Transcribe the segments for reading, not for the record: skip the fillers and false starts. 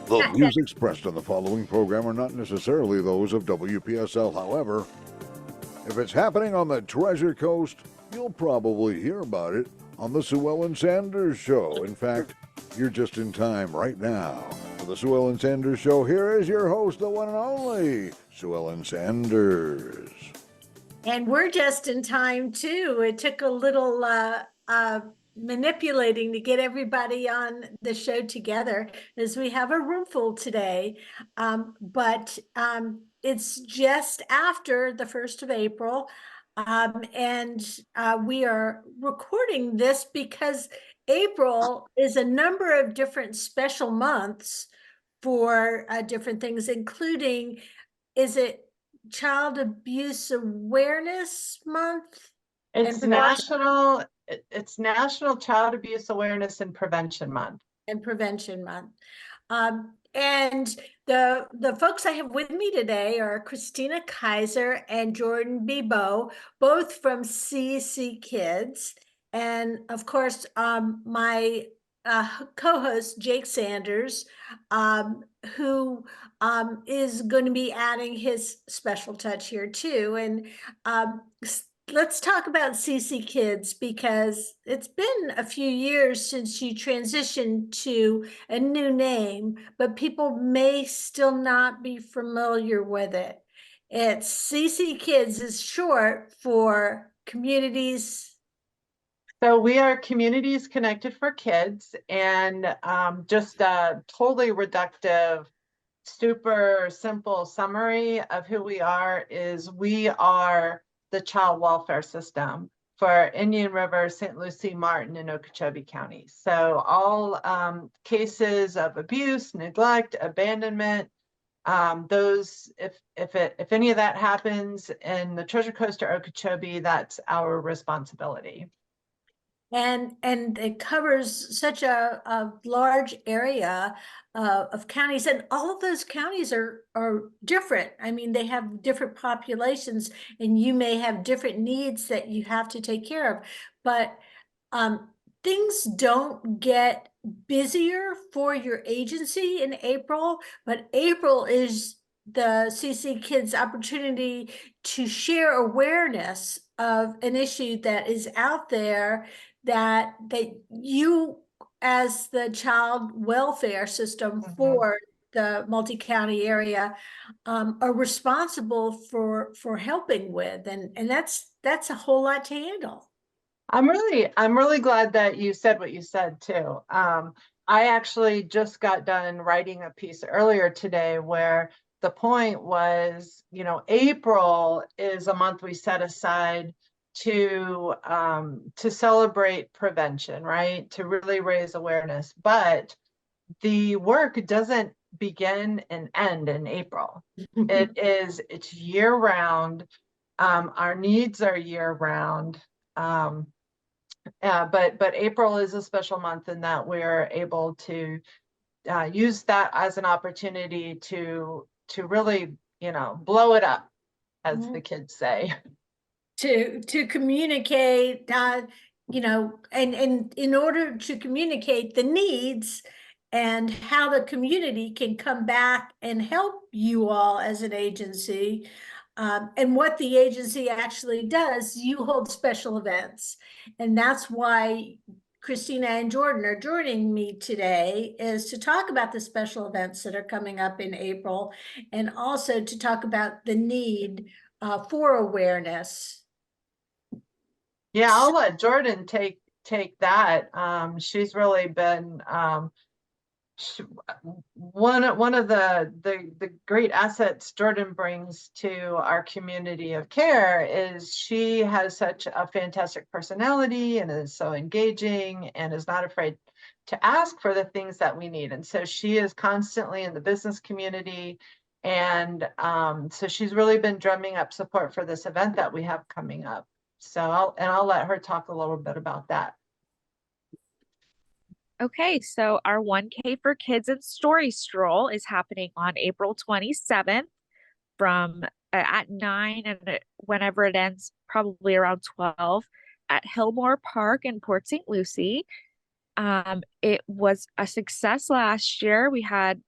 The views expressed on the following program are not necessarily those of WPSL. However, if it's happening on the Treasure Coast, you'll probably hear about it on the Sue Ellen Sanders Show. In fact, you're just in time right now. For the Sue Ellen Sanders Show, here is your host, the one and only Sue Ellen Sanders. And we're just in time too. It took a little manipulating to get everybody on the show together, as we have a room full today. But it's just after the 1st of April. And we are recording this because April is a number of different special months for different things, including, is it Child Abuse Awareness Month? It's National Child Abuse Awareness and Prevention Month. And Prevention Month. And the folks I have with me today are Christina Kaiser and Jordan Bebo, both from CC Kids. And of course, my co-host Jake Sanders, who is going to be adding his special touch here too. And let's talk about CC Kids, because it's been a few years since you transitioned to a new name, but people may still not be familiar with it. It's CC Kids is short for Communities. So we are Communities Connected for Kids, and just a totally reductive, super simple summary of who we are is we are the child welfare system for Indian River, St. Lucie, Martin, and Okeechobee counties. So all cases of abuse, neglect, abandonment, those, if any of that happens in the Treasure Coast or Okeechobee, that's our responsibility. And it covers such a large area of counties, and all of those counties are different. I mean, they have different populations, and you may have different needs that you have to take care of. But things don't get busier for your agency in April, but April is the CC Kids opportunity to share awareness of an issue that is out there that you, as the child welfare system for the multi-county area, are responsible for helping with, and that's a whole lot to handle. I'm really glad that you said what you said too. I actually just got done writing a piece earlier today where the point was, April is a month we set aside to celebrate prevention, right? To really raise awareness. But the work doesn't begin and end in April. It's year round. Our needs are year round. But April is a special month in that we're able to use that as an opportunity to really, blow it up, as the kids say. To communicate, and in order to communicate the needs and how the community can come back and help you all as an agency, and what the agency actually does, you hold special events. And that's why Christina and Jordan are joining me today, is to talk about the special events that are coming up in April, and also to talk about the need for awareness. Yeah, I'll let Jordan take that. She's really been one of the great assets Jordan brings to our community of care is she has such a fantastic personality and is so engaging and is not afraid to ask for the things that we need. And so she is constantly in the business community. And so she's really been drumming up support for this event that we have coming up. So I'll let her talk a little bit about that. Okay, so our 1K for Kids and Story Stroll is happening on April 27th from at 9, and whenever it ends, probably around 12, at Hillmore Park in Port St. Lucie. It was a success last year. We had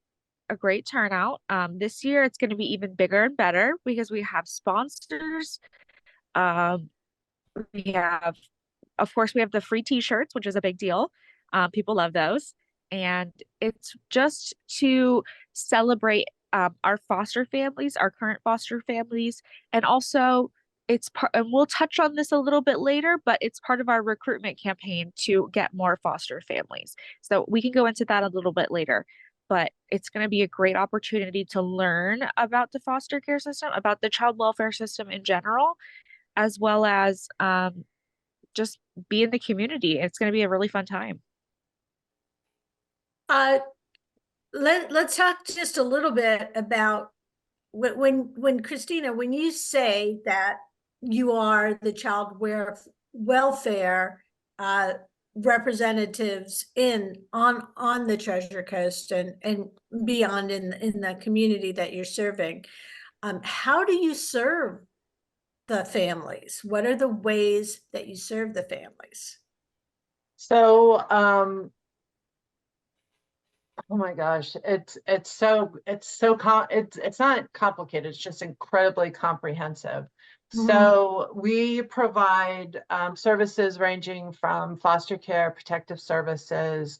a great turnout. This year it's going to be even bigger and better because we have sponsors. Um, we have, of course, we have the free t-shirts, which is a big deal. People love those. And it's just to celebrate our foster families, our current foster families, and also it's part, and we'll touch on this a little bit later, but it's part of our recruitment campaign to get more foster families. So we can go into that a little bit later, but it's going to be a great opportunity to learn about the foster care system, about the child welfare system in general, as well as just be in the community. It's going to be a really fun time. Let's talk just a little bit about when Christina, when you say that you are the child welfare representatives on the Treasure Coast and beyond in the community that you're serving, how do you serve the families? What are the ways that you serve the families? So, oh my gosh, it's not complicated. It's just incredibly comprehensive. So we provide services ranging from foster care, protective services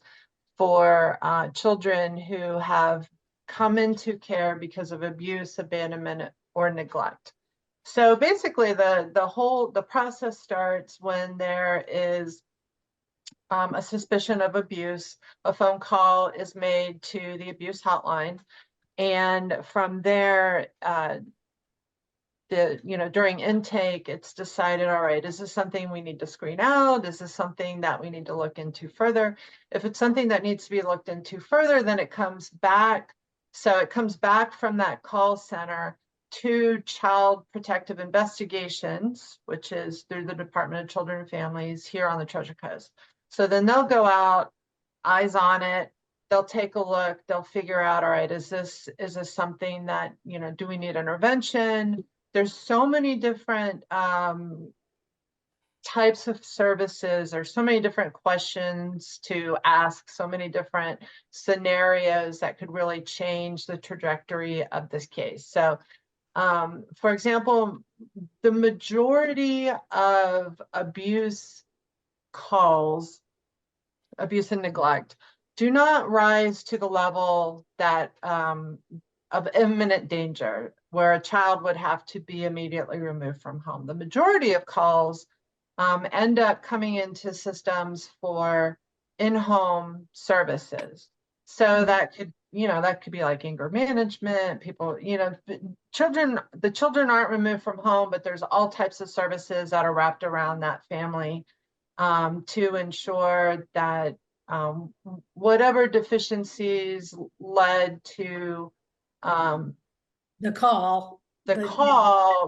for children who have come into care because of abuse, abandonment, or neglect. So basically, the process starts when there is a suspicion of abuse. A phone call is made to the abuse hotline, and from there, during intake, it's decided, all right, is this something we need to screen out? Is this something that we need to look into further? If it's something that needs to be looked into further, then it comes back. So it comes back from that call center to Child Protective Investigations, which is through the Department of Children and Families here on the Treasure Coast. So then they'll go out, eyes on it, they'll take a look, they'll figure out, all right, is this something that, do we need intervention? There's so many different types of services. There's so many different questions to ask, so many different scenarios that could really change the trajectory of this case. So, for example, the majority of abuse calls, abuse and neglect, do not rise to the level that of imminent danger, where a child would have to be immediately removed from home. The majority of calls end up coming into systems for in-home services. So that could, that could be like anger management, people, the children aren't removed from home, but there's all types of services that are wrapped around that family to ensure that whatever deficiencies led to The call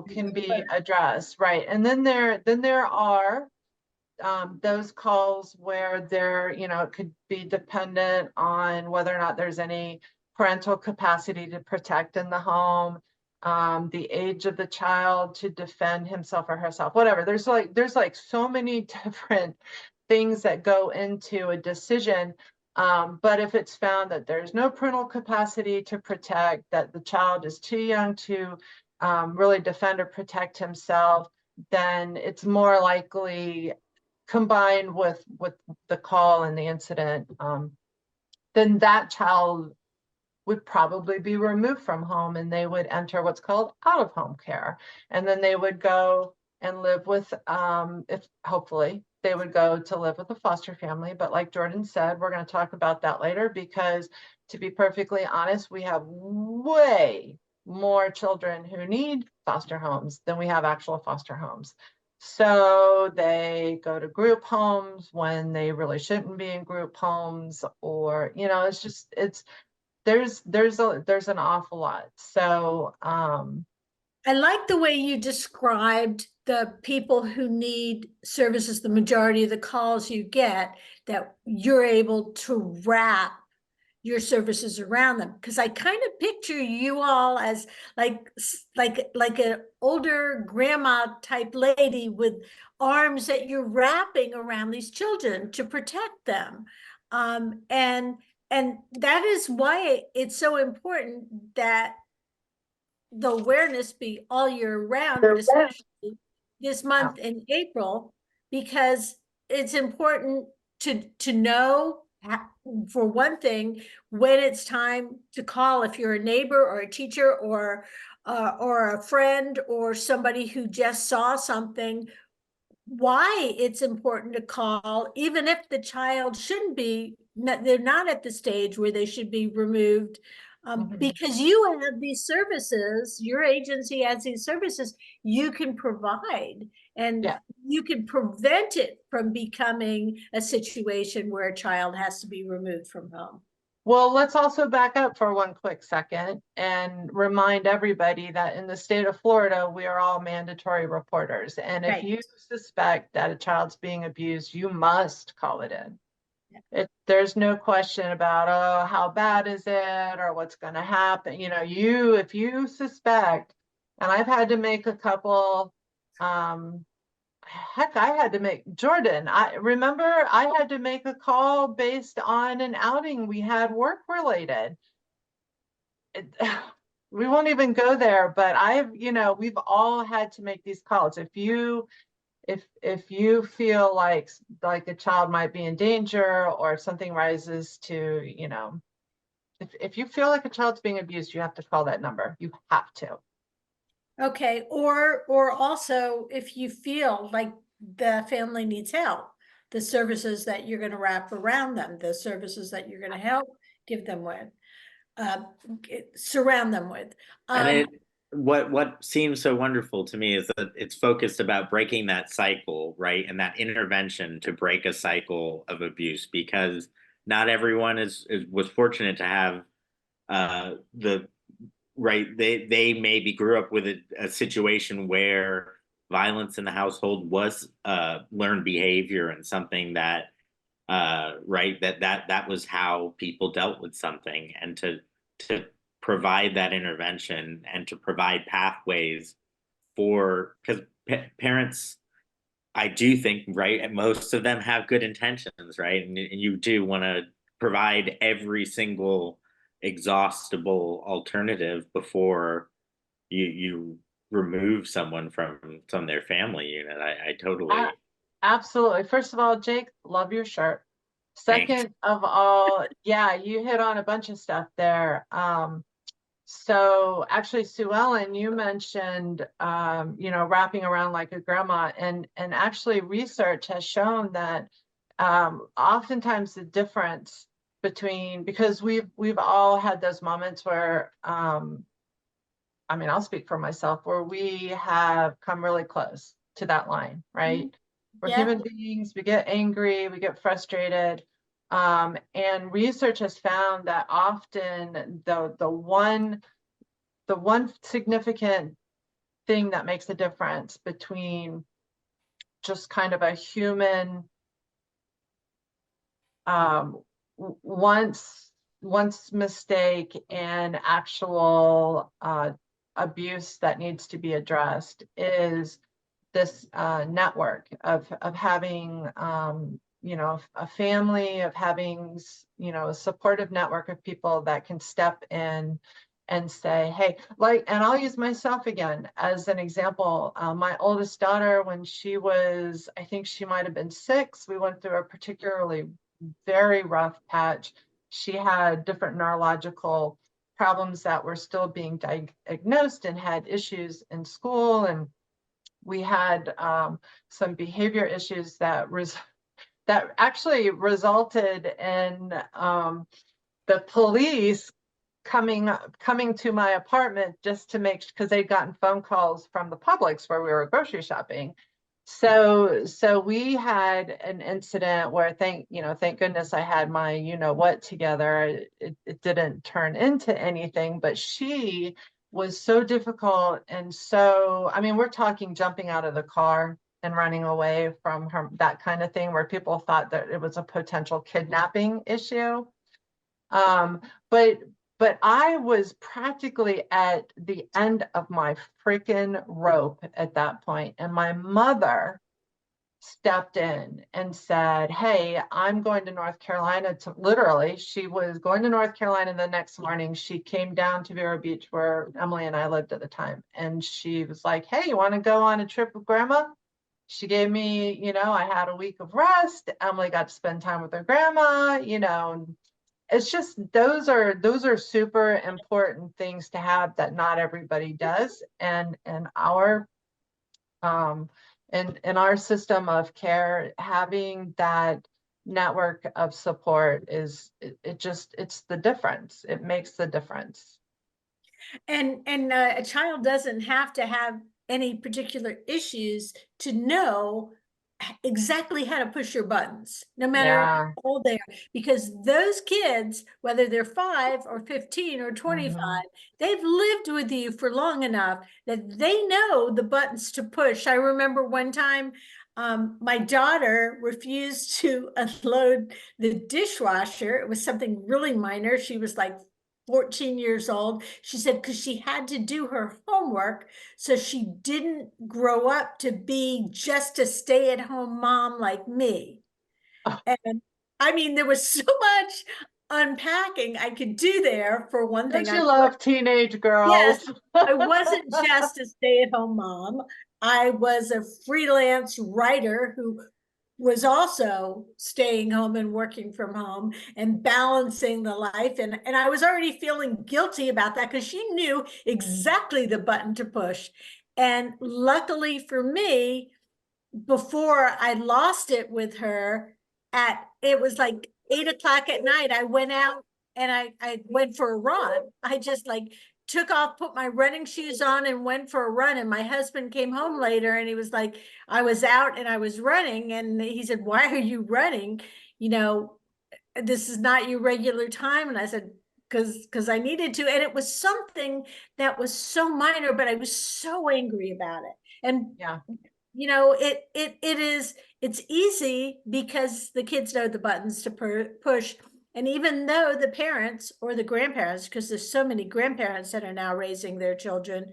can be addressed, right? And then there are those calls where it could be dependent on whether or not there's any parental capacity to protect in the home, the age of the child to defend himself or herself, whatever. There's like so many different things that go into a decision. But if it's found that there's no parental capacity to protect, that the child is too young to really defend or protect himself, then it's more likely, combined with the call and the incident, then that child would probably be removed from home and they would enter what's called out-of-home care. And then they would go and live with, if hopefully they would go to live with a foster family. But like Jordan said, we're going to talk about that later, because to be perfectly honest, we have way more children who need foster homes than we have actual foster homes. So they go to group homes when they really shouldn't be in group homes, or, there's an awful lot. So I like the way you described the people who need services, the majority of the calls you get, that you're able to wrap your services around them. Because I kind of picture you all as like an older grandma type lady with arms that you're wrapping around these children to protect them. And and that is why it's so important that the awareness be all year round, but especially this month in April, because it's important to know, for one thing, when it's time to call, if you're a neighbor or a teacher or a friend or somebody who just saw something, why it's important to call, even if the child shouldn't be, they're not at the stage where they should be removed. Because you have these services, your agency has these services you can provide, and you can prevent it from becoming a situation where a child has to be removed from home. Well, let's also back up for one quick second and remind everybody that in the state of Florida, we are all mandatory reporters. And if you suspect that a child's being abused, you must call it in. There's no question about, oh, how bad is it or what's going to happen. You know, if you suspect, and I've had to make a couple, heck, I had to make, Jordan, I remember I had to make a call based on an outing we had work related. We won't even go there, but we've all had to make these calls. If you feel like a child might be in danger, or if something rises to, if you feel like a child's being abused, you have to call that number. You have to. Okay, or also if you feel like the family needs help, the services that you're going to wrap around them, the services that you're going to help give them with, surround them with. And what seems so wonderful to me is that it's focused about breaking that cycle, right? And that intervention to break a cycle of abuse, because not everyone was fortunate to have they maybe grew up with a situation where violence in the household was learned behavior, and something that that was how people dealt with something. And to provide that intervention and to provide pathways for, because parents, I do think, right, most of them have good intentions, right? And you do want to provide every single exhaustible alternative before you remove someone from their family unit. I totally. Absolutely. First of all, Jake, love your shirt. Second Thanks. of all, yeah, you hit on a bunch of stuff there. So actually, Sue Ellen, you mentioned, wrapping around like a grandma, and actually research has shown that oftentimes the difference between, because we've all had those moments where, I'll speak for myself, where we have come really close to that line, right? We're human beings, we get angry, we get frustrated. And research has found that often the one significant thing that makes a difference between just kind of a human once mistake and actual abuse that needs to be addressed is this network of having a family, of having a supportive network of people that can step in and say, hey, and I'll use myself again as an example. My oldest daughter, when she was, I think she might have been 6, we went through a particularly very rough patch. She had different neurological problems that were still being diagnosed, and had issues in school, and we had some behavior issues that actually resulted in the police coming to my apartment just to make, because they'd gotten phone calls from the Publix where we were grocery shopping. So we had an incident where thank goodness I had my what together. It didn't turn into anything, but she was so difficult. And so, we're talking jumping out of the car and running away from her, that kind of thing, where people thought that it was a potential kidnapping issue. But I was practically at the end of my freaking rope at that point. And my mother stepped in and said, hey, I'm going to North Carolina to literally, she was going to North Carolina the next morning. She came down to Vero Beach where Emily and I lived at the time. And she was like, hey, you want to go on a trip with grandma? She gave me, I had a week of rest. Emily got to spend time with her grandma, and it's just those are super important things to have that not everybody does. And our in our system of care, having that network of support it's the difference. It makes the difference. And a child doesn't have to have any particular issues to know exactly how to push your buttons, no matter Yeah. how old they are, because those kids, whether they're 5 or 15 or 25, they've lived with you for long enough that they know the buttons to push. I remember one time my daughter refused to unload the dishwasher. It was something really minor. She was like 14 years old. She said, because she had to do her homework, so she didn't grow up to be just a stay-at-home mom like me. Oh. And I mean, there was so much unpacking I could do there. For one thing, Don't you love teenage girls? yes, I wasn't just a stay-at-home mom. I was a freelance writer who was also staying home and working from home and balancing the life. And I was already feeling guilty about that because she knew exactly the button to push. And luckily for me, before I lost it with her, it was like 8 o'clock at night, I went out and I went for a run. I just like took off, put my running shoes on and went for a run. And my husband came home later and he was like, I was out and I was running. And he said, why are you running? This is not your regular time. And I said, because I needed to. And it was something that was so minor, but I was so angry about it. And Yeah. it's easy because the kids know the buttons to push. And even though the parents or the grandparents, because there's so many grandparents that are now raising their children,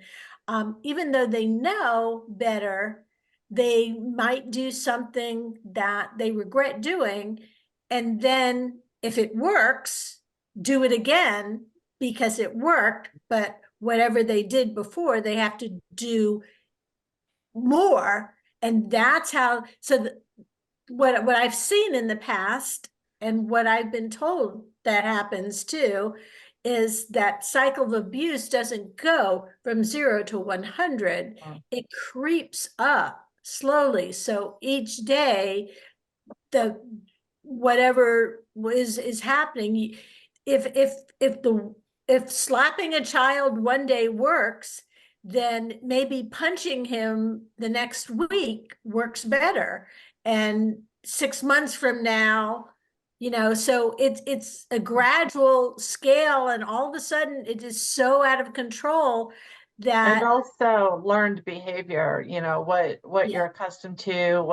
even though they know better, they might do something that they regret doing. And then if it works, do it again because it worked. But whatever they did before, they have to do more. And that's how, what I've seen in the past and what I've been told that happens too is that cycle of abuse doesn't go from 0 to 100. It creeps up slowly. So each day, the whatever is happening, if slapping a child one day works, then maybe punching him the next week works better. And 6 months from now, so it's a gradual scale, and all of a sudden it is so out of control And that also learned behavior, what you're accustomed to,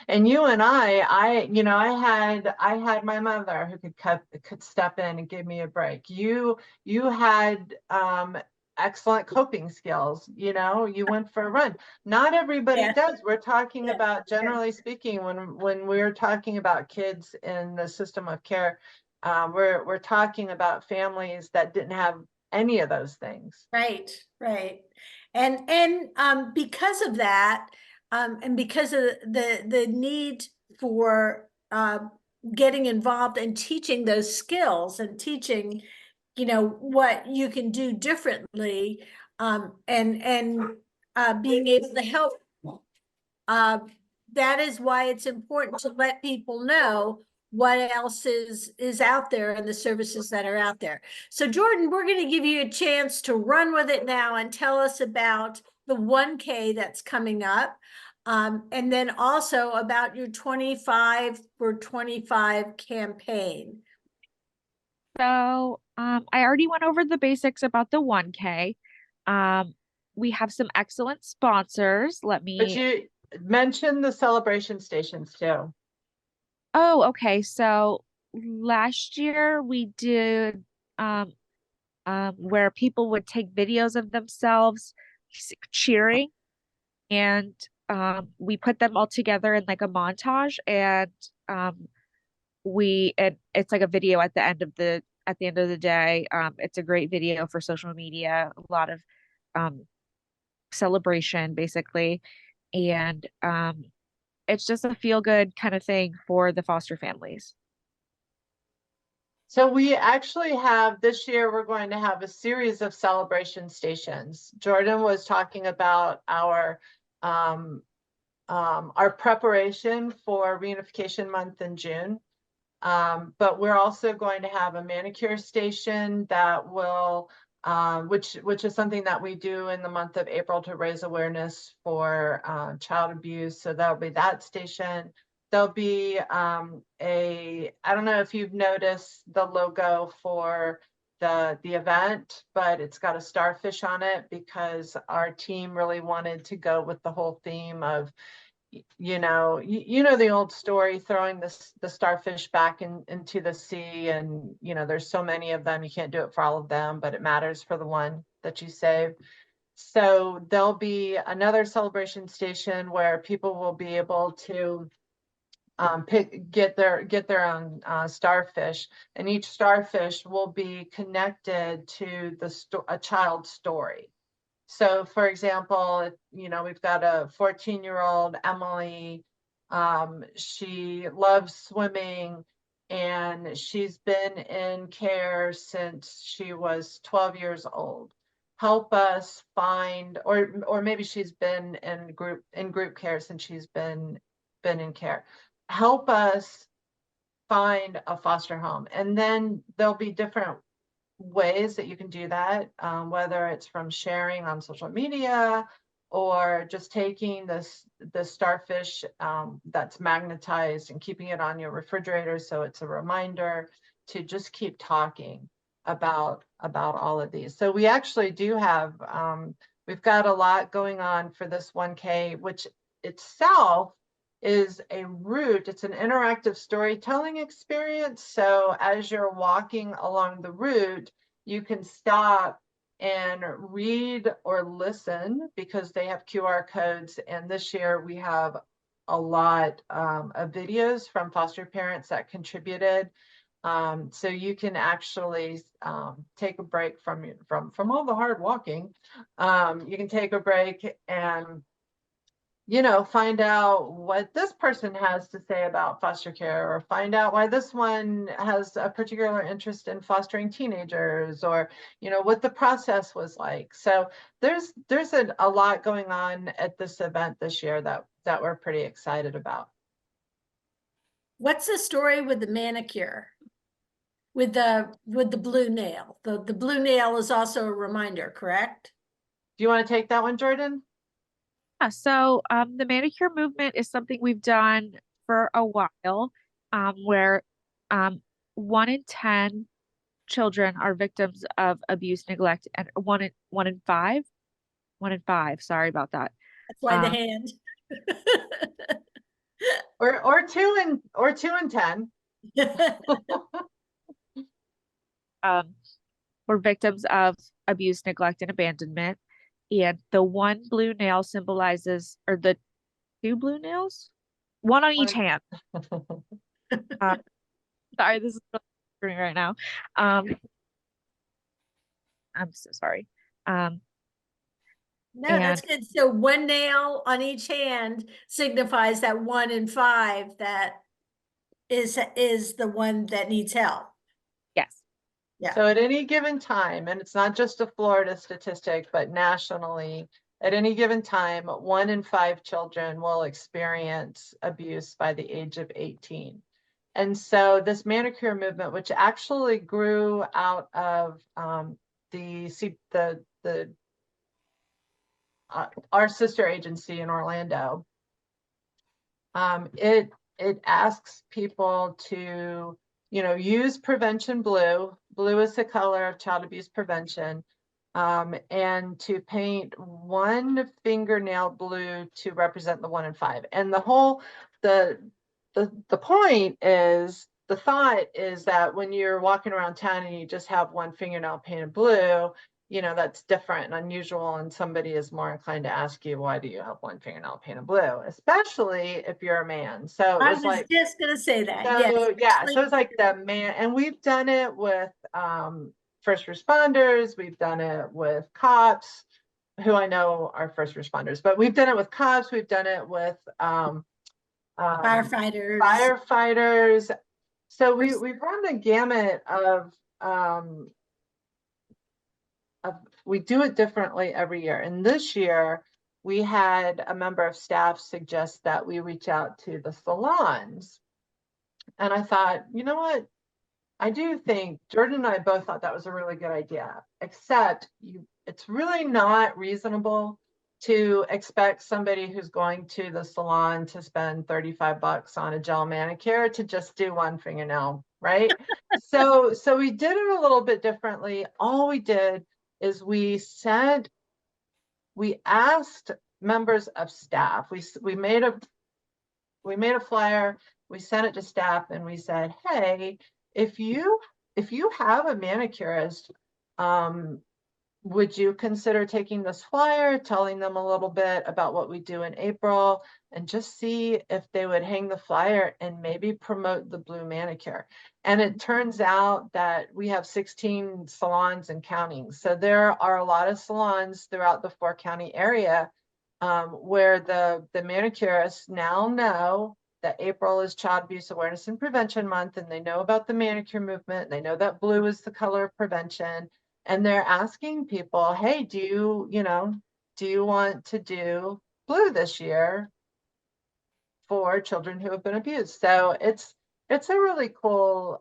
and you and I had my mother who could step in and give me a break. You had excellent coping skills, you went for a run. Not everybody does. We're talking about, generally speaking, when we're talking about kids in the system of care, we're talking about families that didn't have any of those things. Right. And because of that, and because of the need for getting involved and teaching those skills and teaching, what you can do differently, and being able to help, that is why it's important to let people know what else is out there and the services that are out there. So Jordan, we're going to give you a chance to run with it now and tell us about the 1K that's coming up. And then also about your 25 for 25 campaign. So I already went over the basics about the 1K. We have some excellent sponsors. But you mentioned the celebration stations too. Oh, okay. So last year we did where people would take videos of themselves cheering, and we put them all together in like a montage, and it's like a video at the end of the day. It's a great video for social media, a lot of celebration basically. And it's just a feel good kind of thing for the foster families. So we actually have, this year, we're going to have a series of celebration stations. Jordan was talking about our preparation for Reunification Month in June. But we're also going to have a manicure station that will, which is something that we do in the month of April to raise awareness for child abuse. So that'll be that station. There'll be I don't know if you've noticed the logo for the event, but it's got a starfish on it because our team really wanted to go with the whole theme of, you know the old story, throwing the starfish back into the sea, and there's so many of them, you can't do it for all of them, but it matters for the one that you save. So there'll be another celebration station where people will be able to get their own starfish, and each starfish will be connected to a child's story. So for example, we've got a 14-year-old Emily. She loves swimming, and she's been in care since she was 12 years old. Help us find, or maybe she's been in group care since she's been in care. Help us find a foster home. And then there'll be different ways that you can do that, whether it's from sharing on social media or just taking the starfish that's magnetized and keeping it on your refrigerator, so it's a reminder to just keep talking about all of these. So we actually do have, we've got a lot going on for this 1K, which itself is a route. It's an interactive storytelling experience. So as you're walking along the route, you can stop and read or listen because they have QR codes. And this year we have a lot of videos from foster parents that contributed. So you can actually take a break from all the hard walking. You can take a break and find out what this person has to say about foster care, or find out why this one has a particular interest in fostering teenagers, or, what the process was like. So there's a lot going on at this event this year that we're pretty excited about. What's the story with the manicure? With the blue nail? The blue nail is also a reminder, correct? Do you want to take that one, Jordan? Yeah, so the manicure movement is something we've done for a while, where 1 in 10 children are victims of abuse, neglect, and 1 in 5. 1 in 5, sorry about that. That's why the hand. or 2 in 10. Were victims of abuse, neglect, and abandonment. And the one blue nail symbolizes, or the 2 blue nails, one on each hand. Sorry, this is really right now. I'm so sorry. No, that's good. So 1 nail on each hand signifies that 1 in 5 that is the one that needs help. Yes. Yeah. So at any given time, and it's not just a Florida statistic, but nationally, at any given time, 1 in 5 children will experience abuse by the age of 18. And so this manicure movement, which actually grew out of our sister agency in Orlando, it asks people to use prevention blue. Blue is the color of child abuse prevention, and to paint 1 fingernail blue to represent the 1 in 5. And the point is, the thought is that when you're walking around town and you just have 1 fingernail painted blue, that's different and unusual, and somebody is more inclined to ask you, why do you have one fingernail painted blue, especially if you're a man. So it I was was like, just gonna say that, yes. so yeah, so especially it's like the man, and we've done it with first responders, we've done it with cops, who I know are first responders, but we've done it with cops, we've done it with firefighters. firefighters. So we've run the gamut of we do it differently every year. And this year we had a member of staff suggest that we reach out to the salons. And I thought, you know what? I do think Jordan and I both thought that was a really good idea, except it's really not reasonable to expect somebody who's going to the salon to spend $35 on a gel manicure to just do one fingernail, right? So we did it a little bit differently. All we did is we asked members of staff, we made a flyer, we sent it to staff, and we said, hey, if you have a manicurist, would you consider taking this flyer, telling them a little bit about what we do in April, and just see if they would hang the flyer and maybe promote the blue manicure? And it turns out that we have 16 salons and counting. So there are a lot of salons throughout the 4-county area where the manicurists now know that April is Child Abuse Awareness and Prevention Month, and they know about the manicure movement. They know that blue is the color of prevention. And they're asking people, hey, do you want to do blue this year for children who have been abused? So it's a really cool,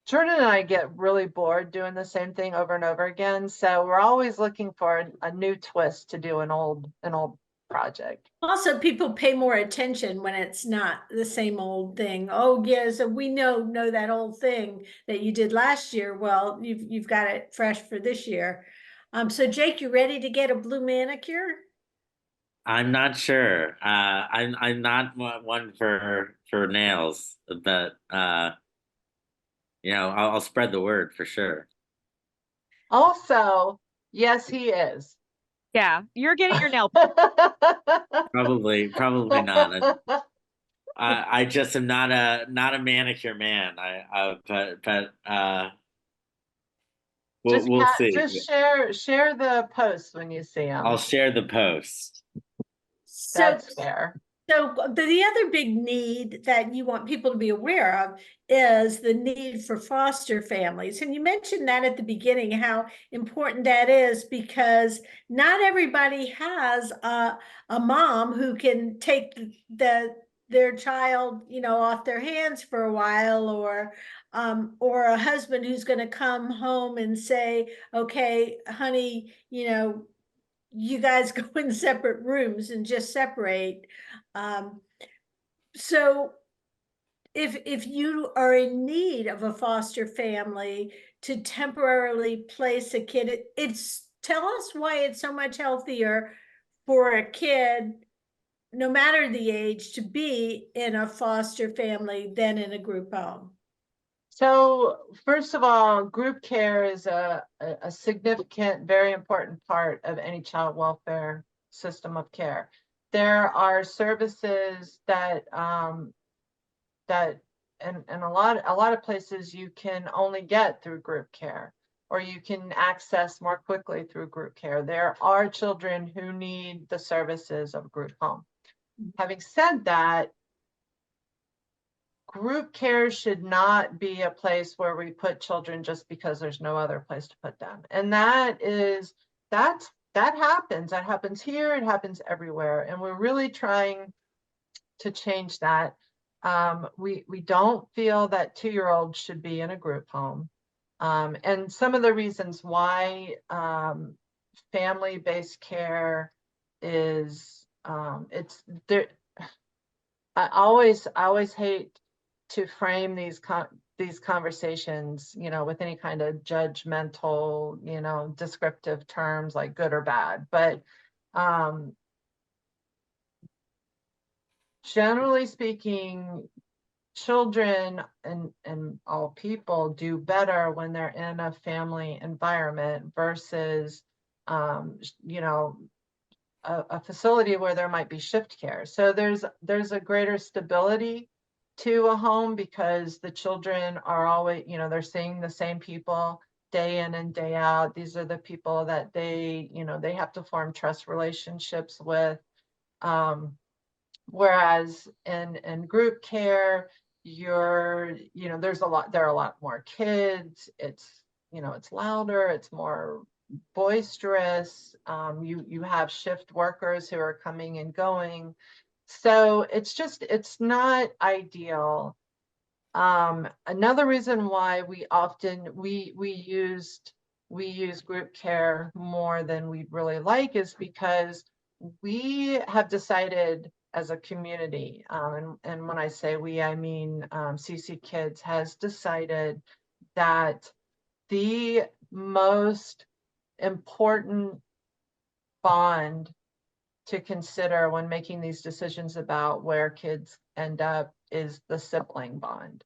Jordan and I get really bored doing the same thing over and over again. So we're always looking for a new twist to do an old project. Also, people pay more attention when it's not the same old thing. Oh, yeah, so we know that old thing that you did last year. Well, you've got it fresh for this year. So Jake, you ready to get a blue manicure? I'm not sure. I'm not one for nails, but I'll spread the word for sure. Also, yes, he is. Yeah, you're getting your nail. Probably not. I just am not a manicure man. We'll see. Just share the post when you see him. I'll share the post. That's fair. So the other big need that you want people to be aware of is the need for foster families. And you mentioned that at the beginning, how important that is, because not everybody has a mom who can take their child, off their hands for a while, or a husband who's going to come home and say, okay, honey, you guys go in separate rooms and just separate. So if you are in need of a foster family to temporarily place a kid, tell us why it's so much healthier for a kid, no matter the age, to be in a foster family than in a group home. So first of all, group care is a significant, very important part of any child welfare system of care. There are services that in a lot of places you can only get through group care, or you can access more quickly through group care. There are children who need the services of group home. Having said that, group care should not be a place where we put children just because there's no other place to put them. And that happens. That happens here, it happens everywhere. And we're really trying to change that. We don't feel that 2-year-olds should be in a group home. And some of the reasons why family-based care is, it's there. I always hate to frame these conversations, with any kind of judgmental, descriptive terms like good or bad. But generally speaking, children and all people do better when they're in a family environment versus, you know, a facility where there might be shift care. So there's a greater stability to a home because the children are always, you know, they're seeing the same people day in and day out. These are the people that they, you know, they have to form trust relationships with. Whereas in group care, you're, you know, there are a lot more kids. It's, you know, it's louder, it's more boisterous. You have shift workers who are coming and going. So it's not ideal. Another reason why we often, we use group care more than we'd really like is because we have decided as a community, and when I say we, I mean CC Kids has decided that the most important bond to consider when making these decisions about where kids end up is the sibling bond.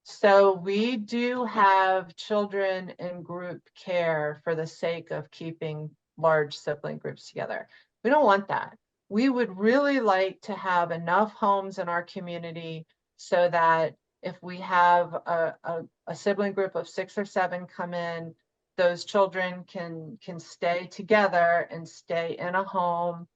So we do have children in group care for the sake of keeping large sibling groups together. We don't want that. We would really like to have enough homes in our community so that if we have a sibling group of 6 or 7 come in, those children can stay together and stay in a home.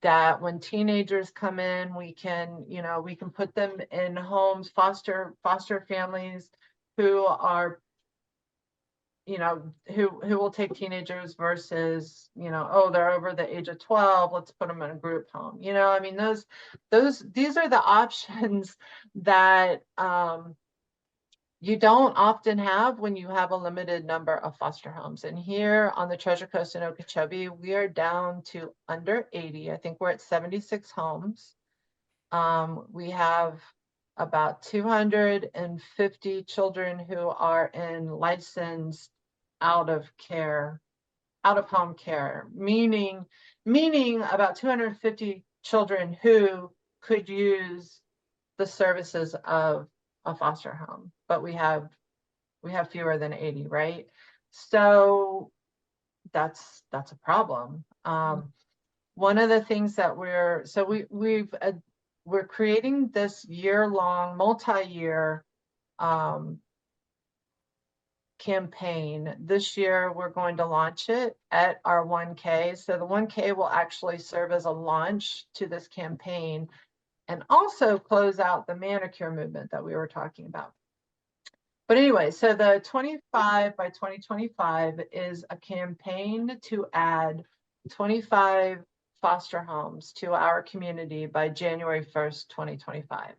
That when teenagers come in, we can, you know, we can put them in homes, foster families who are, you know, who will take teenagers versus, you know, oh, they're over the age of 12, let's put them in a group home. You know, I mean, these are the options that you don't often have when you have a limited number of foster homes. And here on the Treasure Coast in Okeechobee, we are down to under 80. I think we're at 76 homes. We have about 250 children who are in licensed out of home care, meaning about 250 children who could use the services of a foster home, but we have fewer than 80, right? So that's a problem. One of the things that we're creating this year-long, multi-year campaign. This year we're going to launch it at our 1K. So the 1K will actually serve as a launch to this campaign and also close out the manicure movement that we were talking about. But anyway, so the 25 by 2025 is a campaign to add 25 foster homes to our community by January 1st, 2025.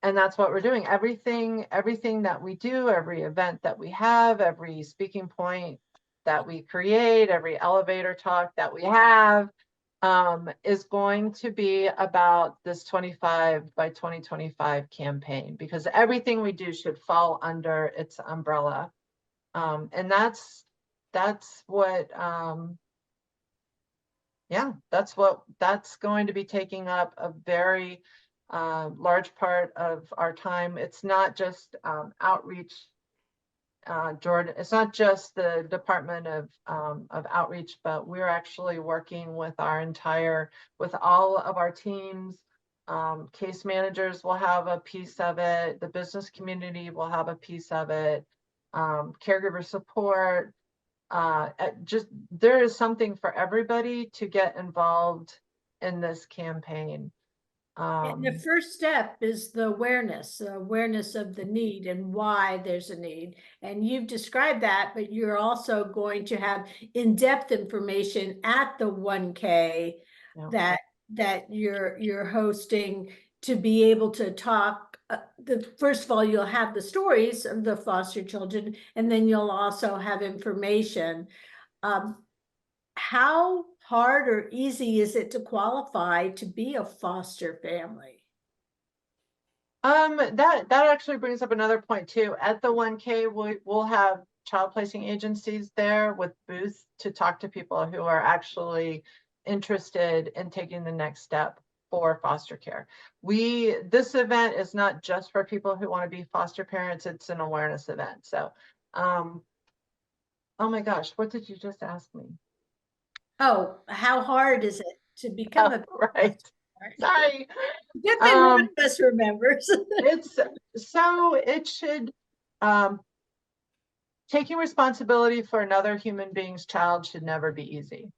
And that's what we're doing. Everything that we do, every event that we have, every speaking point that we create, every elevator talk that we have, is going to be about this 25 by 2025 campaign, because everything we do should fall under its umbrella. And that's what, that's going to be taking up a very large part of our time. It's not just outreach, Jordan, it's not just the Department of Outreach, but we're actually working with with all of our teams. Case managers will have a piece of it. The business community will have a piece of it. Caregiver support. There is something for everybody to get involved in this campaign. And the first step is the awareness of the need and why there's a need. And you've described that, but you're also going to have in-depth information at the 1K that you're hosting to be able to talk. First of all, you'll have the stories of the foster children, and then you'll also have information. How hard or easy is it to qualify to be a foster family? That actually brings up another point too. At the 1K, we'll have child placing agencies there with booths to talk to people who are actually interested in taking the next step for foster care. This event is not just for people who want to be foster parents, it's an awareness event. So, oh my gosh, what did you just ask me? Oh, how hard is it to become a Right. Sorry. Good thing one of us remembers. It should, taking responsibility for another human being's child should never be easy.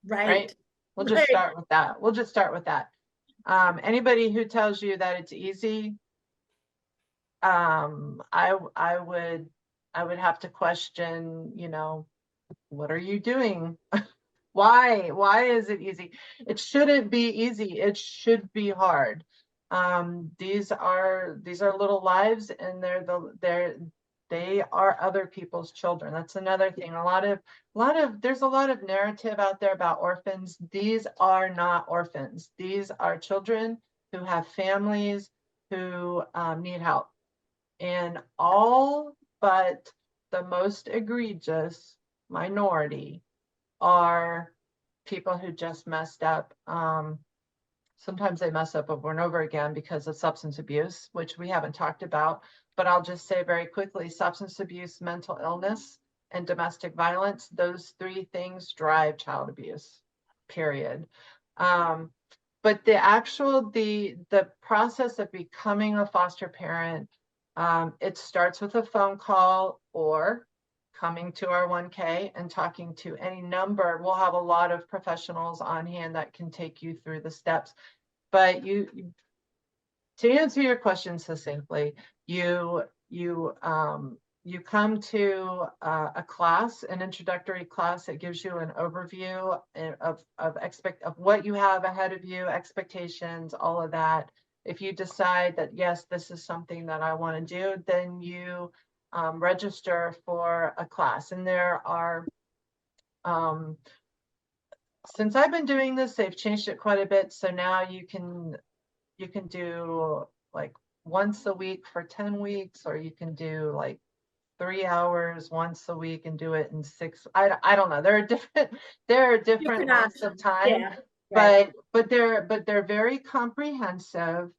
Right? We'll just start with that. We'll just start with that. Anybody who tells you that it's easy, I would have to question, you know, what are you doing? Why is it easy? It shouldn't be easy. It should be hard. These are little lives, and they are other people's children. That's another thing. There's a lot of narrative out there about orphans. These are not orphans. These are children who have families who need help. And all but the most egregious minority are people who just messed up. Sometimes they mess up over and over again because of substance abuse, which we haven't talked about. But I'll just say very quickly, substance abuse, mental illness, and domestic violence, those three things drive child abuse, period. But the process of becoming a foster parent, it starts with a phone call or coming to our 1K and talking to any number. We'll have a lot of professionals on hand that can take you through the steps. But to answer your question succinctly, you come to a class, an introductory class that gives you an overview of what you have ahead of you, expectations, all of that. If you decide that, yes, this is something that I want to do, then you register for a class. And there are, since I've been doing this, they've changed it quite a bit. So now you can do like once a week for 10 weeks, or you can do like 3 hours once a week and do it in 6. I don't know. There are different lengths of time, yeah, right. but they're very comprehensive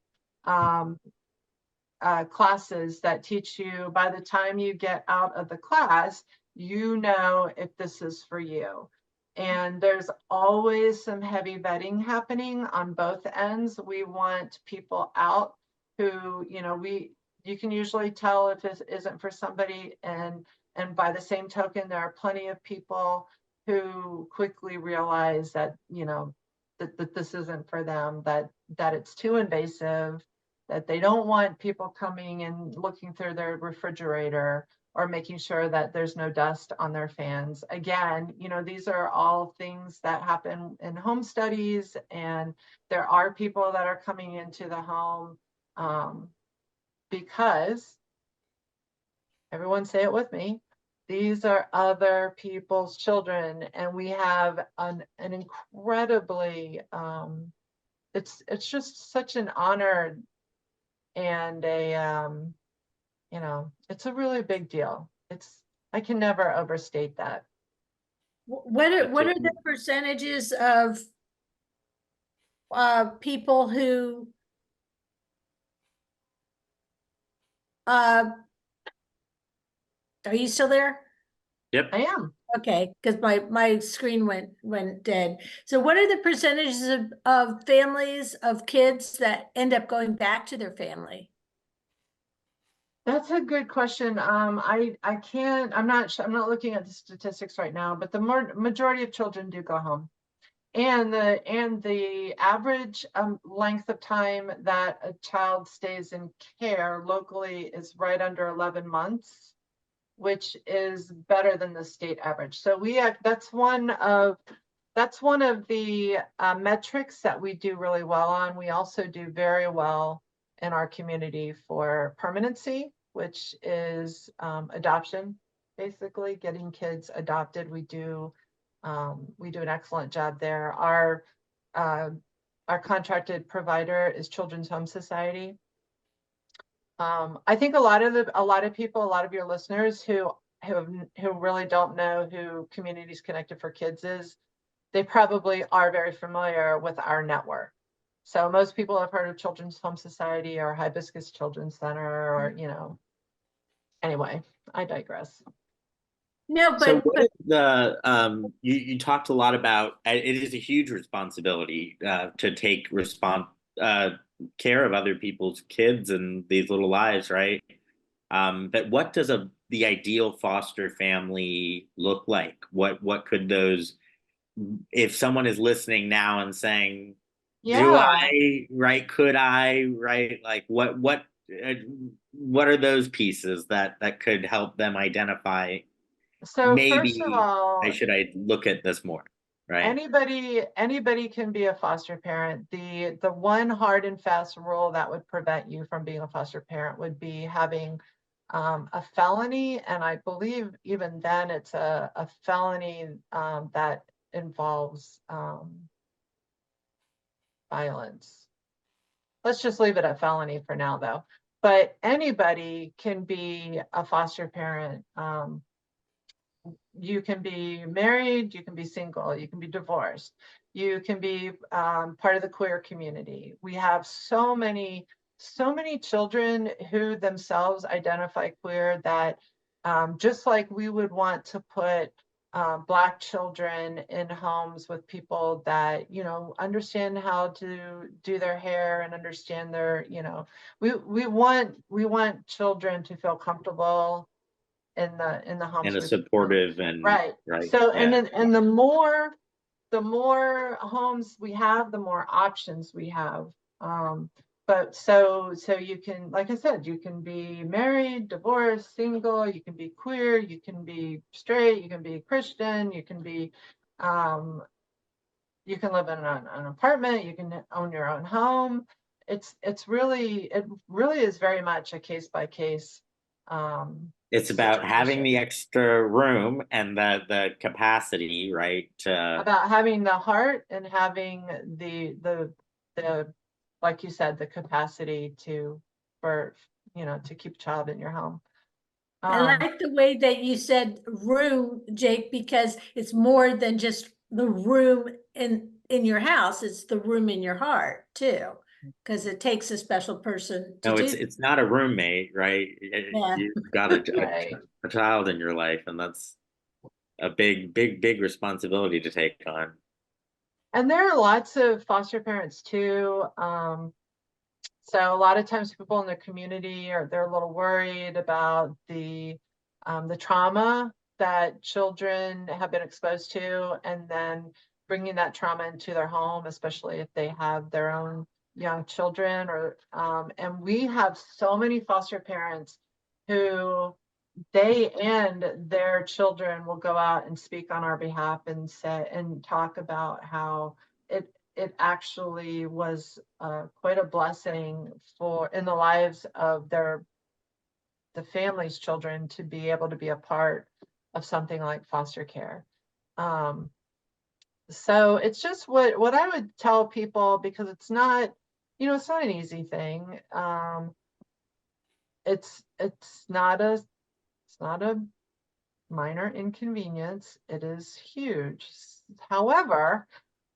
classes that teach you. By the time you get out of the class, you know if this is for you. And there's always some heavy vetting happening on both ends. We want people out who, you know, you can usually tell if this isn't for somebody, and by the same token, there are plenty of people who quickly realize that, you know, that this isn't for them, that it's too invasive, that they don't want people coming and looking through their refrigerator or making sure that there's no dust on their fans. Again, you know, these are all things that happen in home studies, and there are people that are coming into the home because, everyone say it with me, these are other people's children, and we have an incredibly, it's just such an honor and you know, it's a really big deal. I can never overstate that. What are the percentages of people who are you still there? Yep. I am. Okay, because my screen went dead. So what are the percentages of families of kids that end up going back to their family? That's a good question. I'm not looking at the statistics right now, but the majority of children do go home. And the average length of time that a child stays in care locally is right under 11 months, which is better than the state average. So that's one of the metrics that we do really well on. We also do very well in our community for permanency, which is adoption, basically getting kids adopted. We do an excellent job there. Our contracted provider is Children's Home Society. I think a lot of people, a lot of your listeners who really don't know who Communities Connected for Kids is, they probably are very familiar with our network. So most people have heard of Children's Home Society or Hibiscus Children's Center, or, you know, anyway, I digress. No, So but, what is the you talked a lot about it is a huge responsibility to take care of other people's kids and these little lives, right? But what does the ideal foster family look like? What could those, if someone is listening now and saying, do Yeah. I, right? Could I, right? Like what are those pieces that could help them identify, So first of maybe all, I look at this more, right? anybody can be a foster parent. The one hard and fast rule that would prevent you from being a foster parent would be having a felony, and I believe even then it's a felony that involves violence. Let's just leave it at felony for now, though. But anybody can be a foster parent. You can be married, you can be single, you can be divorced, you can be part of the queer community. We have so many children who themselves identify queer that just like we would want to put Black children in homes with people that, you know, understand how to do their hair and understand their, you know, we want children to feel comfortable in the homes And a with, supportive and right. right. So Yeah. and the more homes we have, the more options we have. But so you can, like I said, you can be married, divorced, single, you can be queer, you can be straight, you can be Christian, you can be you can live in an apartment, you can own your own home. It really is very much a case by case It's about having situation. the extra room and the capacity, right? About having the heart and having the like you said, the capacity for to keep a child in your home. I like the way that you said room, Jake, because it's more than just the room in your house, it's the room in your heart too. Because it takes a special person to No, do that. it's not a roommate, right? Yeah. You've got Right. a child in your life, and that's a big responsibility to take on. And there are lots of foster parents too. So a lot of times people in the community they're a little worried about the trauma that children have been exposed to, and then bringing that trauma into their home, especially if they have their own young children. Or and we have so many foster parents who they and their children will go out and speak on our behalf and say and talk about how it actually was quite a blessing in the lives of the family's children to be able to be a part of something like foster care. So it's just what I would tell people, because it's not, it's not an easy thing. It's not a minor inconvenience. It is huge. However,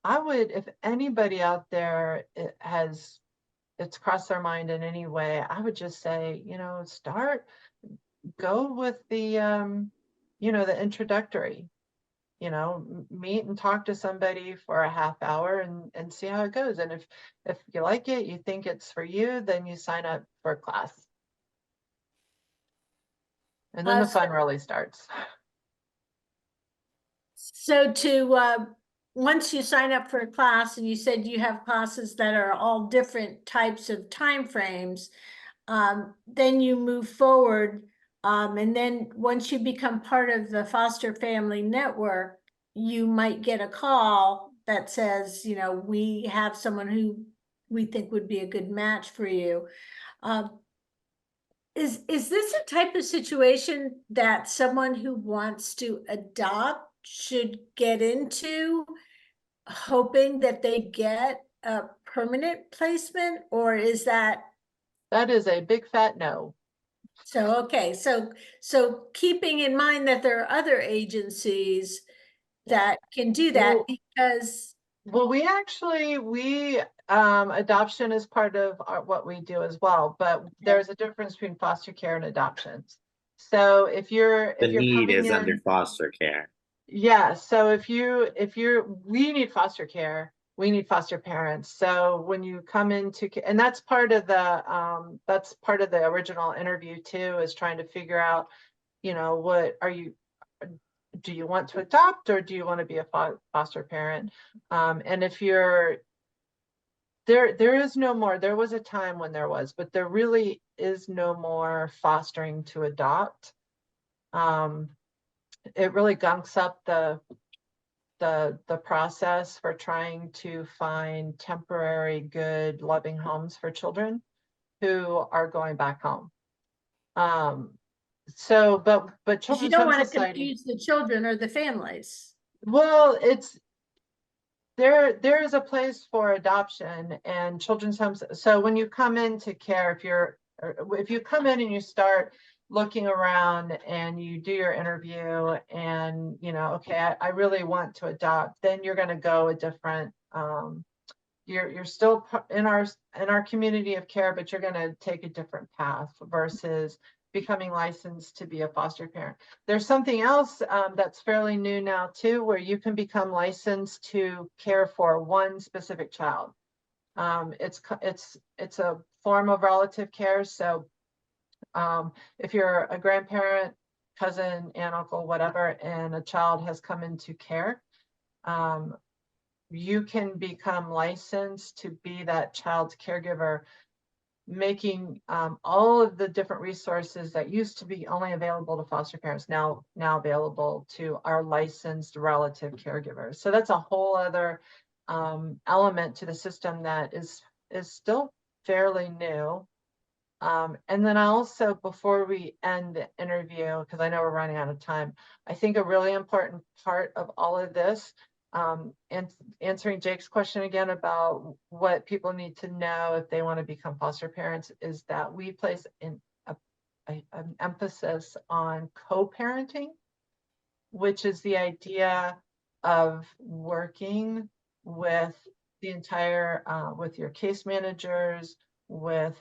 I would, if anybody out there it's crossed their mind in any way, I would just say, go with the introductory, meet and talk to somebody for a half hour and see how it goes. And if you like it, you think it's for you, then you sign up for a class. And then the fun really starts. So once you sign up for a class, and you said you have classes that are all different types of time frames, then you move forward. And then once you become part of the foster family network, you might get a call that says, we have someone who we think would be a good match for you. Is this a type of situation that someone who wants to adopt should get into, hoping that they get a permanent placement, or is that? That is a big fat no. So, okay, so keeping in mind that there are other agencies that can do that, Because Well, adoption is part of what we do as well, but there's a difference between foster care and adoptions. So if you're The need coming is under in, foster care. yeah, so we need foster care, we need foster parents. So when you come into, and that's part of the original interview too, is trying to figure out, do you want to adopt or do you want to be a foster parent? And if there is no more, there was a time when there was, but there really is no more fostering to adopt. It really gunks up the process for trying to find temporary, good, loving homes for children who are going back home. So, but you Children's don't Home want to Society, confuse the children or the families. well, there is a place for adoption and children's homes. So when you come into care, if you come in and you start looking around and you do your interview and okay, I really want to adopt, then you're going to go a different, you're still in our community of care, but you're going to take a different path versus becoming licensed to be a foster parent. There's something else that's fairly new now too, where you can become licensed to care for one specific child. It's a form of relative care. So if you're a grandparent, cousin, aunt, uncle, whatever, and a child has come into care, you can become licensed to be that child's caregiver, making all of the different resources that used to be only available to foster parents now available to our licensed relative caregivers. So that's a whole other element to the system that is still fairly new. And then also, before we end the interview, because I know we're running out of time, I think a really important part of all of this, and answering Jake's question again about what people need to know if they want to become foster parents, is that we place an emphasis on co-parenting, which is the idea of working with the entire, with your case managers, with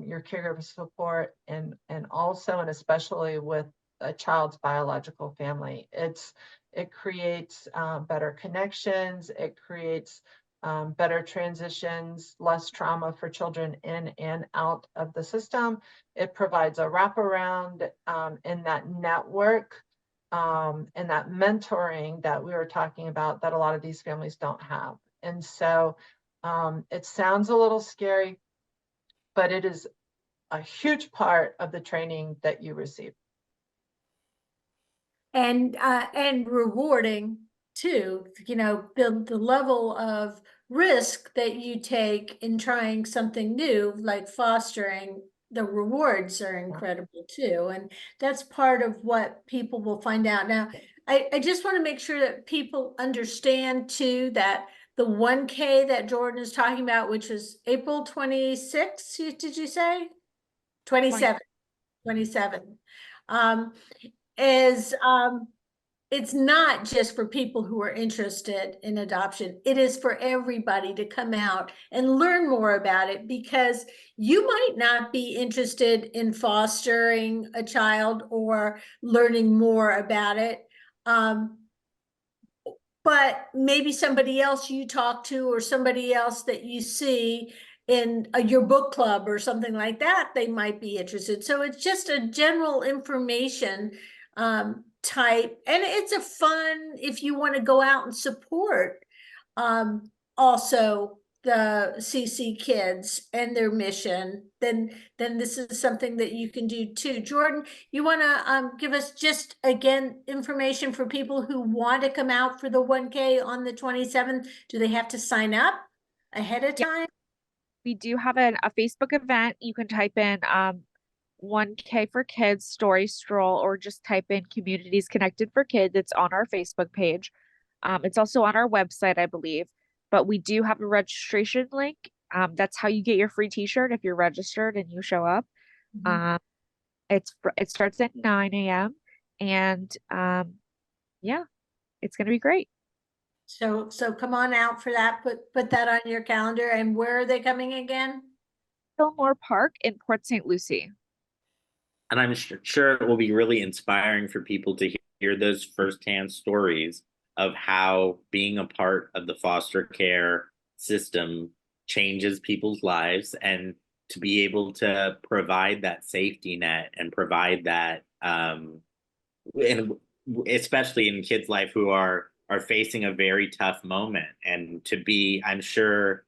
your caregiver support, and also and especially with a child's biological family. It creates better connections. It creates better transitions, less trauma for children in and out of the system. It provides a wraparound in that network and that mentoring that we were talking about that a lot of these families don't have. And so it sounds a little scary, but it is a huge part of the training that you receive. And rewarding too, the level of risk that you take in trying something new, like fostering, the rewards are incredible too. And that's part of what people will find out. Now, I just want to make sure that people understand too, that the 1K that Jordan is talking about, which is April 26th, did you say? 27, 27. Is it's not just for people who are interested in adoption. It is for everybody to come out and learn more about it, because you might not be interested in fostering a child or learning more about it. But maybe somebody else you talk to or somebody else that you see in your book club or something like that, they might be interested. So it's just a general information type, and it's a fun, if you want to go out and support also the CC kids and their mission, then this is something that you can do too. Jordan, you want to give us just again information for people who want to come out for the 1K on the 27th? Do they have to sign up ahead of time? We do have a Facebook event. You can type in 1K for Kids Story Stroll, or just type in Communities Connected for Kids. It's on our Facebook page. It's also on our website, I believe. But we do have a registration link. That's how you get your free t-shirt if you're registered and you show up. It starts at 9 a.m. and yeah, it's gonna be great. So come on out for that, put that on your calendar. And where are they coming again? Fillmore Park in Port St. Lucie. And I'm sure it will be really inspiring for people to hear those firsthand stories of how being a part of the foster care system changes people's lives, and to be able to provide that safety net and provide that, and especially in kids' life who are facing a very tough moment. And to be, I'm sure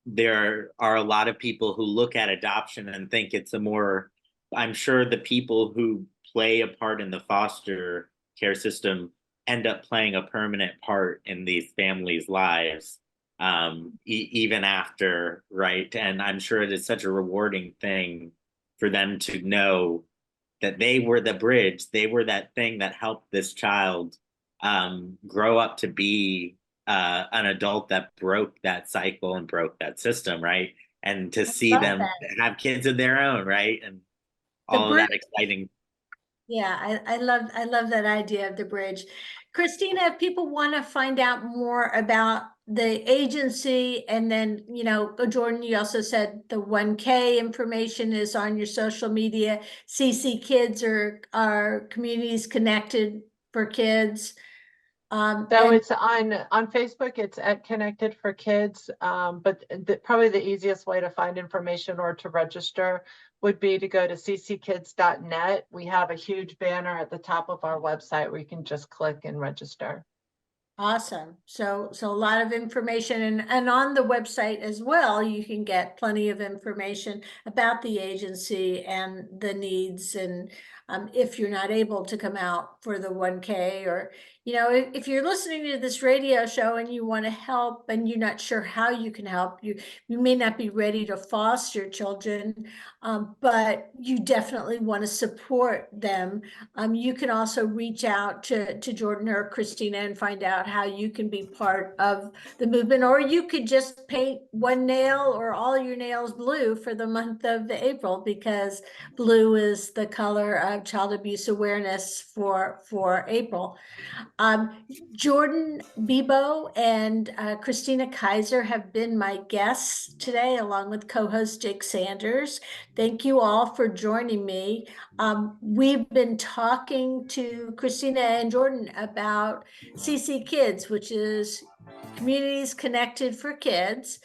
there are a lot of people who look at adoption and think it's a more, I'm sure the people who play a part in the foster care system end up playing a permanent part in these families' lives, even after, right? And I'm sure it is such a rewarding thing for them to know that they were the bridge, they were that thing that helped this child grow up to be an adult that broke that cycle and broke that system, right? And to see love them that. have kids of their own, right? And The all of that exciting. Yeah, I love that idea of the bridge. Christina, if people want to find out more about the agency, and then, Jordan, you also said the 1K information is on your social media. CC Kids are communities connected for kids. So And it's on Facebook, it's at Connected for Kids. But probably the easiest way to find information or to register would be to go to cckids.net. We have a huge banner at the top of our website where you can just click and register. awesome. So a lot of information, and on the website as well, you can get plenty of information about the agency and the needs. And if you're not able to come out for the 1K, or, if you're listening to this radio show and you want to help and you're not sure how you can help, you may not be ready to foster children, but you definitely want to support them. You can also reach out to Jordan or Christina and find out how you can be part of the movement, or you could just paint one nail or all your nails blue for the month of April, because blue is the color of child abuse awareness for April. Jordan Bebo and Christina Kaiser have been my guests today, along with co-host Jake Sanders. Thank you all for joining me. We've been talking to Christina and Jordan about CC Kids, which is Communities Connected for Kids.